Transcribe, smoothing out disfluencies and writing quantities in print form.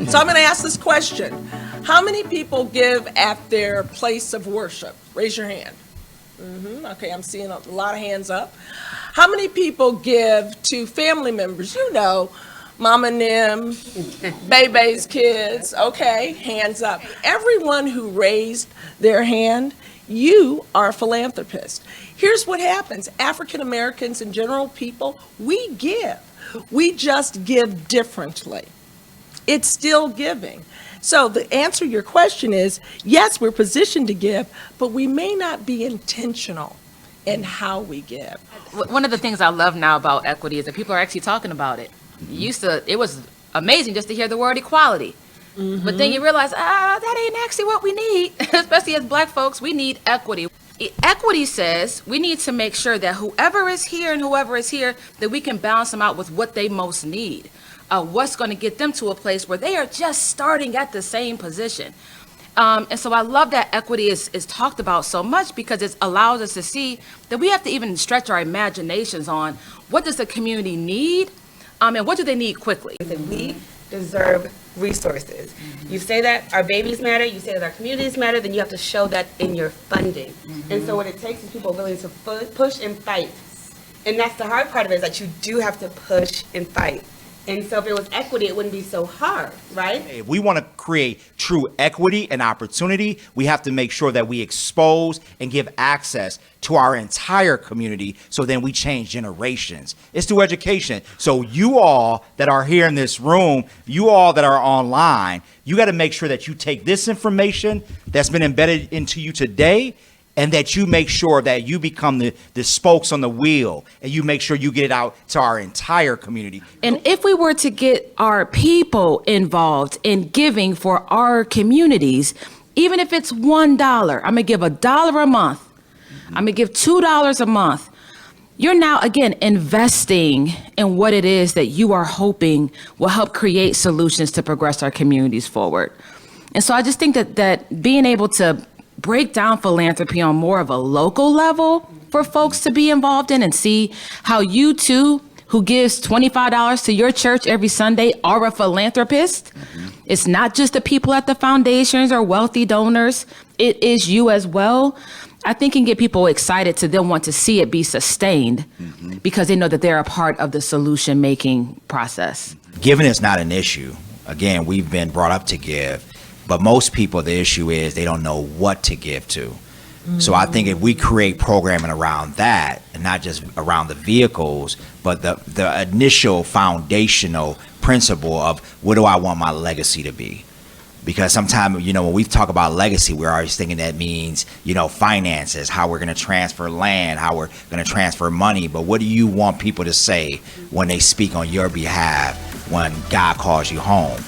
So I'm going to ask this question. How many people give at their place of worship? Raise your hand. Okay, I'm seeing a lot of hands up. How many people give to family members? You know, Mama and them, Bebe's kids. Okay, hands up. Everyone who raised their hand, you are a philanthropist. Here's what happens. African Americans and general people, we give. We just give differently. It's still giving. So the answer to your question is, yes, we're positioned to give, but we may not be intentional in how we give. One of the things I love now about equity is that people are actually talking about it. It was amazing just to hear the word equality. But then you realize, that ain't actually what we need, especially as Black folks. We need equity. Equity says we need to make sure that whoever is here and whoever is here, that we can balance them out with what they most need. What's going to get them to a place where they are just starting at the same position. And so I love that equity is talked about so much, because it allows us to see that we have to even stretch our imaginations on what does the community need, and what do they need quickly. We deserve resources. You say that our babies matter, you say that our communities matter, then you have to show that in your funding. And so what it takes is people willing to push and fight. And that's the hard part of it, is that you do have to push and fight. And so if it was equity, it wouldn't be so hard, right? If we want to create true equity and opportunity, we have to make sure that we expose and give access to our entire community, so then we change generations. It's through education. So you all that are here in this room, you all that are online, you got to make sure that you take this information that's been embedded into you today, and that you make sure that you become the spokes on the wheel, and you make sure you get it out to our entire community. And if we were to get our people involved in giving for our communities, even if it's $1, I'm gonna give $1 a month, I'm gonna give $2 a month, you're now, again, investing in what it is that you are hoping will help create solutions to progress our communities forward. And so I just think that being able to break down philanthropy on more of a local level for folks to be involved in, and see how you too, who gives $25 to your church every Sunday, are a philanthropist. It's not just the people at the foundations or wealthy donors, it is you as well. I think can get people excited to then want to see it be sustained, because they know that they're a part of the solution making process. Giving is not an issue. Again, we've been brought up to give. But most people, the issue is they don't know what to give to. So I think if we create programming around that, and not just around the vehicles, but the initial foundational principle of what do I want my legacy to be? Because sometimes, when we talk about legacy, we're always thinking that means, finances, how we're going to transfer land, how we're going to transfer money. But what do you want people to say when they speak on your behalf when God calls you home?